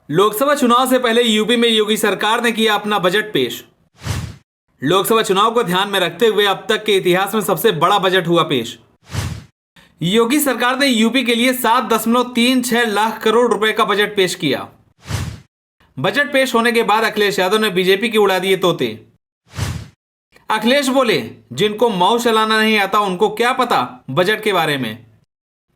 लोकसभा चुनाव से पहले यूपी में योगी सरकार ने किया अपना बजट पेश। लोकसभा चुनाव को ध्यान में रखते हुए अब तक के इतिहास में सबसे बड़ा बजट हुआ पेश। योगी सरकार ने यूपी के लिए 7.36 लाख करोड़ रुपए का बजट पेश किया। बजट पेश होने के बाद अखिलेश यादव ने बीजेपी की उड़ा दिए तोते। अखिलेश बोले, जिनको माउस चलाना नहीं आता उनको क्या पता बजट के बारे में।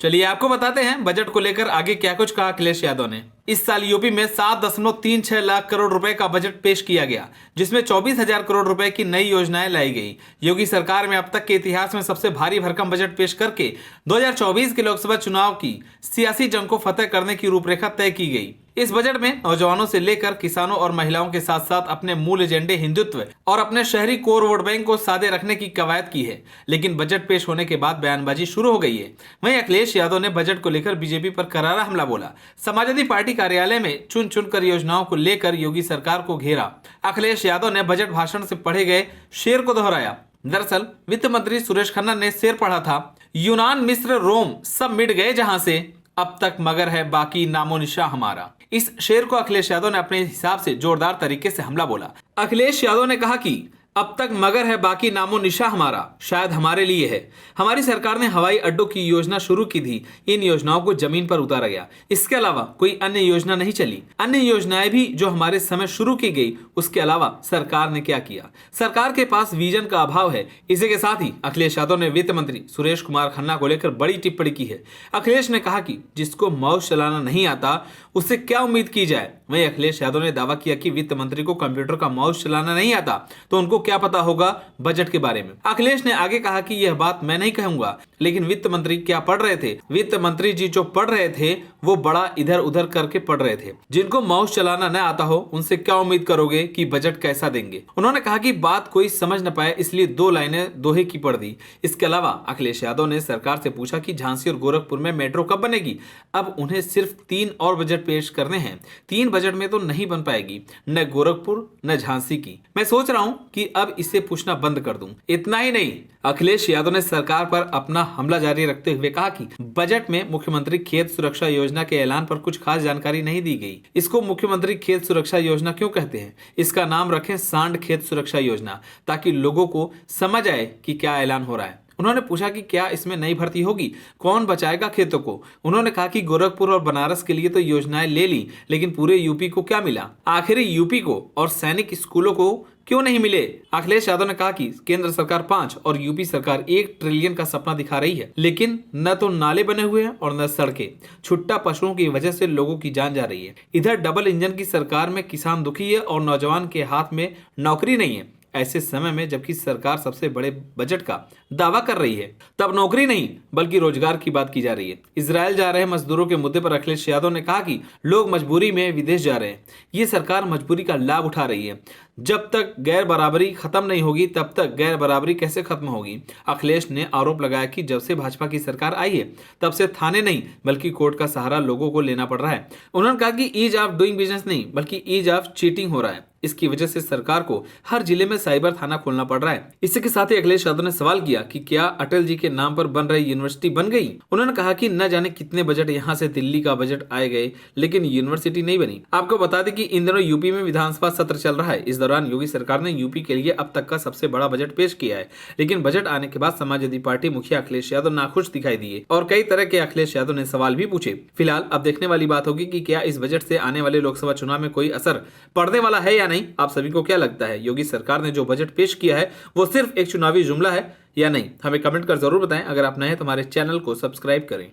चलिए आपको बताते हैं बजट को लेकर आगे क्या कुछ कहा अखिलेश यादव ने। इस साल यूपी में 7.36 लाख करोड़ रुपए का बजट पेश किया गया, जिसमें 24,000 करोड़ रुपए की नई योजनाएं लाई गई। योगी सरकार में अब तक के इतिहास में सबसे भारी भरकम बजट पेश करके 2024 के लोकसभा चुनाव की सियासी जंग को फतेह करने की रूपरेखा तय की गई। इस बजट में नौजवानों से लेकर किसानों और महिलाओं के साथ साथ अपने मूल एजेंडे हिंदुत्व और अपने शहरी कोर वोट बैंक को सादे रखने की कवायद की है। लेकिन बजट पेश होने के बाद बयानबाजी शुरू हो गई है। वहीं अखिलेश यादव ने बजट को लेकर बीजेपी पर करारा हमला बोला। समाजवादी पार्टी कार्यालय में चुन चुनकर योजनाओं को लेकर योगी सरकार को घेरा। अखिलेश यादव ने बजट भाषण से पढ़े गए शेर को दोहराया। दरअसल वित्त मंत्री सुरेश खन्ना ने शेर पढ़ा था, यूनान मिस्र रोम सब मिट गए जहां से, अब तक मगर है बाकी नामो निशा हमारा। इस शेर को अखिलेश यादव ने अपने हिसाब से जोरदार तरीके से हमला बोला। अखिलेश यादव ने कहा कि अब तक मगर है बाकी नामो निशा हमारा, शायद हमारे लिए है। हमारी सरकार ने हवाई अड्डों की योजना शुरू की थी, इन योजनाओं को जमीन पर उतारा गया। इसके अलावा कोई अन्य योजना नहीं चली। अन्य योजनाएं भी जो हमारे समय शुरू की गई, उसके अलावा सरकार ने क्या किया? सरकार के पास विजन का अभाव है। इसी के साथ ही अखिलेश यादव ने वित्त मंत्री सुरेश कुमार खन्ना को लेकर बड़ी टिप्पणी की है। अखिलेश ने कहा कि जिसको माउस चलाना नहीं आता उससे क्या उम्मीद की जाए। वहीं अखिलेश यादव ने दावा किया कि वित्त मंत्री को कंप्यूटर का माउस चलाना नहीं आता तो उनको क्या पता होगा बजट के बारे में। अखिलेश ने आगे कहा कि यह बात मैं नहीं कहूंगा, लेकिन वित्त मंत्री क्या पढ़ रहे थे? वित्त मंत्री जी जो पढ़ रहे थे वो बड़ा इधर उधर करके पढ़ रहे थे। जिनको माउस चलाना न आता हो उनसे क्या उम्मीद करोगे कि बजट कैसा देंगे? उन्होंने कहा कि बात कोई समझ न पाए इसलिए 2 लाइनें दोहे की पढ़ दी। इसके अलावा अखिलेश यादव ने सरकार से पूछा कि झांसी और गोरखपुर में मेट्रो कब बनेगी। अब उन्हें सिर्फ 3 और बजट पेश करने हैं। 3 बजट में तो नहीं बन पाएगी, न गोरखपुर न झांसी की। मैं सोच रहा हूं कि अब इसे पूछना बंद कर दूं। इतना ही नहीं, अखिलेश यादव ने सरकार पर अपना हमला जारी रखते हुए कहा कि बजट में मुख्यमंत्री खेत सुरक्षा योजना के ऐलान पर कुछ खास जानकारी नहीं दी गई। इसको मुख्यमंत्री खेत सुरक्षा योजना क्यों कहते हैं? इसका नाम रखें सांड खेत सुरक्षा योजना, ताकि लोगों को समझ आए कि क्या ऐलान हो रहा है। उन्होंने पूछा कि क्या इसमें नई भर्ती होगी? कौन बचाएगा खेतों को? उन्होंने कहा कि गोरखपुर और बनारस के लिए तो योजनाएं ले ली, लेकिन पूरे यूपी को क्या मिला? आखिर यूपी को और सैनिक स्कूलों को क्यों नहीं मिले? अखिलेश यादव ने कहा कि केंद्र सरकार 5 और यूपी सरकार 1 ट्रिलियन का सपना दिखा रही है, लेकिन न तो नाले बने हुए हैं और न सड़कें। छुट्टा पशुओं की वजह से लोगों की जान जा रही है। इधर डबल इंजन की सरकार में किसान दुखी है और नौजवान के हाथ में नौकरी नहीं है। ऐसे समय में जबकि सरकार सबसे बड़े बजट का दावा कर रही है, तब नौकरी नहीं बल्कि रोजगार की बात की जा रही है। इजरायल जा रहे मजदूरों के मुद्दे पर अखिलेश यादव ने कहा कि लोग मजबूरी में विदेश जा रहे हैं। ये सरकार मजबूरी का लाभ उठा रही है। जब तक गैर बराबरी खत्म नहीं होगी तब तक गैर बराबरी कैसे खत्म होगी? अखिलेश ने आरोप लगाया कि जब से भाजपा की सरकार आई है तब से थाने नहीं बल्कि कोर्ट का सहारा लोगों को लेना पड़ रहा है। उन्होंने कहा कि ईज ऑफ डूइंग बिजनेस नहीं बल्कि ईज ऑफ चीटिंग हो रहा है। इसकी वजह से सरकार को हर जिले में साइबर थाना खोलना पड़ रहा है। इसी के साथ ही अखिलेश यादव ने सवाल किया कि क्या अटल जी के नाम पर बन रही यूनिवर्सिटी बन गई? उन्होंने कहा कि न जाने कितने बजट यहाँ से दिल्ली का बजट आए गए, लेकिन यूनिवर्सिटी नहीं बनी। आपको बता दें कि इन दिनों यूपी में विधानसभा सत्र चल रहा है। इस दौरान योगी सरकार ने यूपी के लिए अब तक का सबसे बड़ा बजट पेश किया है, लेकिन बजट आने के बाद समाजवादी पार्टी मुखिया अखिलेश यादव नाखुश दिखाई दिए और कई तरह के अखिलेश यादव ने सवाल भी पूछे। फिलहाल अब देखने वाली बात होगी कि क्या इस बजट से आने वाले लोकसभा चुनाव में कोई असर पड़ने वाला है या नहीं। आप सभी को क्या लगता है? योगी सरकार ने जो बजट पेश किया है वो सिर्फ एक चुनावी जुमला है या नहीं? हमें कमेंट कर जरूर बताएं। अगर आप नए हैं तो हमारे चैनल को सब्सक्राइब करें।